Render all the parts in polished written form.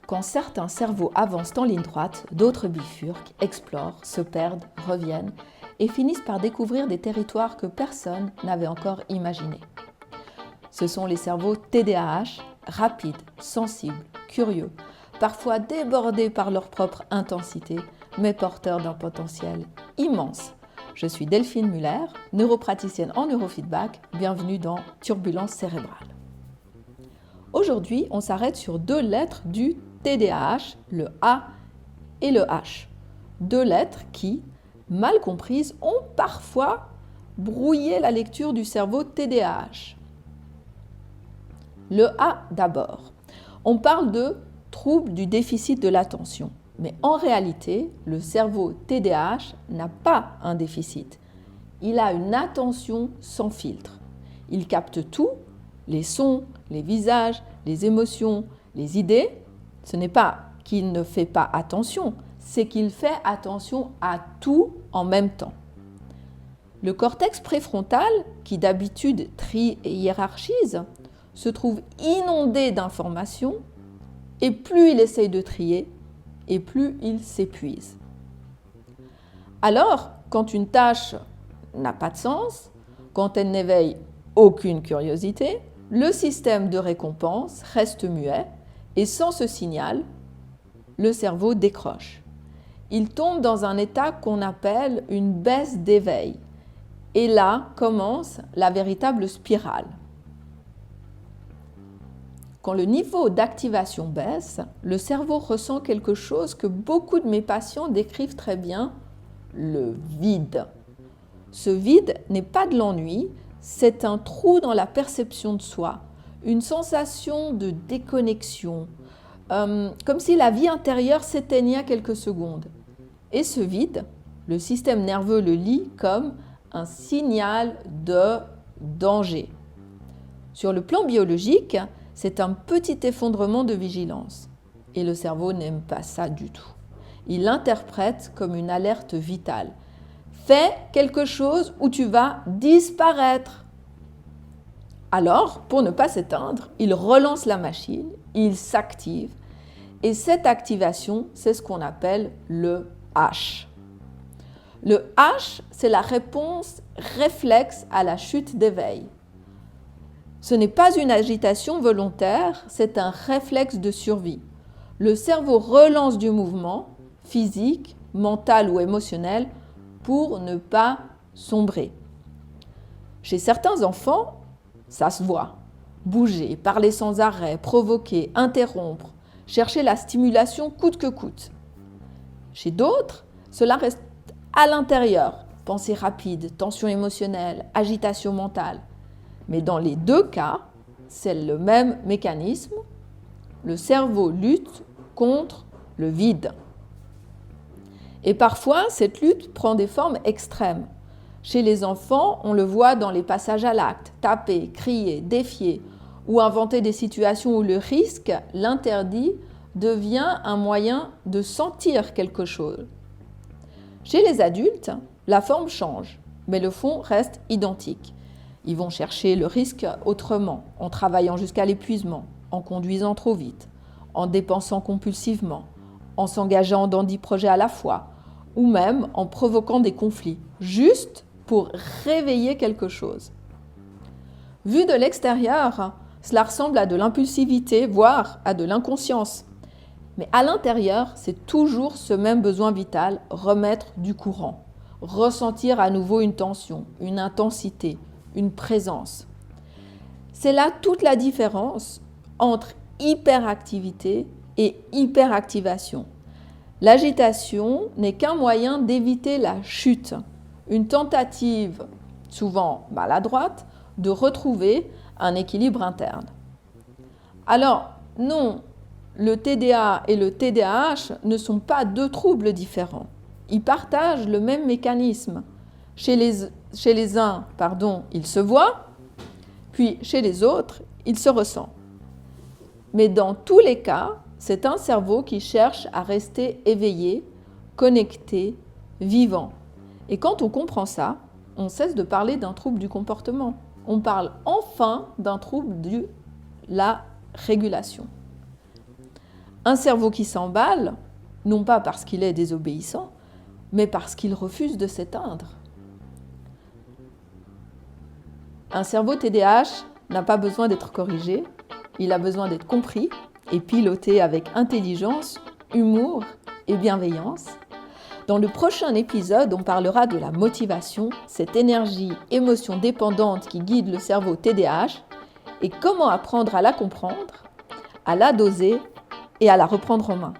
Quand certains cerveaux avancent en ligne droite, d'autres bifurquent, explorent, se perdent, reviennent et finissent par découvrir des territoires que personne n'avait encore imaginés. Ce sont les cerveaux TDAH, rapides, sensibles, curieux, parfois débordés par leur propre intensité, mais porteurs d'un potentiel immense. Je suis Delphine Muller, neuropraticienne en neurofeedback. Bienvenue dans Turbulence cérébrale. Aujourd'hui, on s'arrête sur 2 lettres du TDAH, le A et le H. 2 lettres qui, mal comprises, ont parfois brouillé la lecture du cerveau TDAH. Le A d'abord. On parle de trouble du déficit de l'attention. Mais en réalité, le cerveau TDAH n'a pas un déficit. Il a une attention sans filtre. Il capte tout, les sons, les visages, les émotions, les idées. Ce n'est pas qu'il ne fait pas attention, c'est qu'il fait attention à tout en même temps. Le cortex préfrontal, qui d'habitude trie et hiérarchise, se trouve inondé d'informations et plus il essaye de trier, et plus il s'épuise. Alors, quand une tâche n'a pas de sens, quand elle n'éveille aucune curiosité, le système de récompense reste muet et sans ce signal, le cerveau décroche. Il tombe dans un état qu'on appelle une baisse d'éveil. Et là commence la véritable spirale. Quand le niveau d'activation baisse, le cerveau ressent quelque chose que beaucoup de mes patients décrivent très bien, le vide. Ce vide n'est pas de l'ennui, c'est un trou dans la perception de soi, une sensation de déconnexion, comme si la vie intérieure s'éteignait à quelques secondes. Et ce vide, le système nerveux le lit comme un signal de danger. Sur le plan biologique, c'est un petit effondrement de vigilance. Et le cerveau n'aime pas ça du tout. Il l'interprète comme une alerte vitale. Fais quelque chose ou tu vas disparaître. Alors, pour ne pas s'éteindre, il relance la machine, il s'active. Et cette activation, c'est ce qu'on appelle le H. Le H, c'est la réponse réflexe à la chute d'éveil. Ce n'est pas une agitation volontaire, c'est un réflexe de survie. Le cerveau relance du mouvement, physique, mental ou émotionnel, pour ne pas sombrer. Chez certains enfants, ça se voit. Bouger, parler sans arrêt, provoquer, interrompre, chercher la stimulation coûte que coûte. Chez d'autres, cela reste à l'intérieur. Pensée rapide, tension émotionnelle, agitation mentale. Mais dans les 2 cas, c'est le même mécanisme. Le cerveau lutte contre le vide. Et parfois, cette lutte prend des formes extrêmes. Chez les enfants, on le voit dans les passages à l'acte, taper, crier, défier, ou inventer des situations où le risque, l'interdit, devient un moyen de sentir quelque chose. Chez les adultes, la forme change, mais le fond reste identique. Ils vont chercher le risque autrement, en travaillant jusqu'à l'épuisement, en conduisant trop vite, en dépensant compulsivement, en s'engageant dans 10 projets à la fois, ou même en provoquant des conflits, juste pour réveiller quelque chose. Vu de l'extérieur, cela ressemble à de l'impulsivité, voire à de l'inconscience. Mais à l'intérieur, c'est toujours ce même besoin vital, remettre du courant, ressentir à nouveau une tension, une intensité, une présence. C'est là toute la différence entre hyperactivité et hyperactivation. L'agitation n'est qu'un moyen d'éviter la chute, une tentative, souvent maladroite, de retrouver un équilibre interne. Alors, non, le TDA et le TDAH ne sont pas 2 troubles différents. Ils partagent le même mécanisme. Chez les uns, il se voit, puis chez les autres, il se ressent. Mais dans tous les cas, c'est un cerveau qui cherche à rester éveillé, connecté, vivant. Et quand on comprend ça, on cesse de parler d'un trouble du comportement. On parle enfin d'un trouble de la régulation. Un cerveau qui s'emballe, non pas parce qu'il est désobéissant, mais parce qu'il refuse de s'éteindre. Un cerveau TDAH n'a pas besoin d'être corrigé, il a besoin d'être compris et piloté avec intelligence, humour et bienveillance. Dans le prochain épisode, on parlera de la motivation, cette énergie, émotion dépendante qui guide le cerveau TDAH et comment apprendre à la comprendre, à la doser et à la reprendre en main.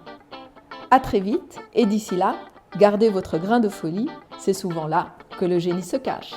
À très vite et d'ici là, gardez votre grain de folie, c'est souvent là que le génie se cache.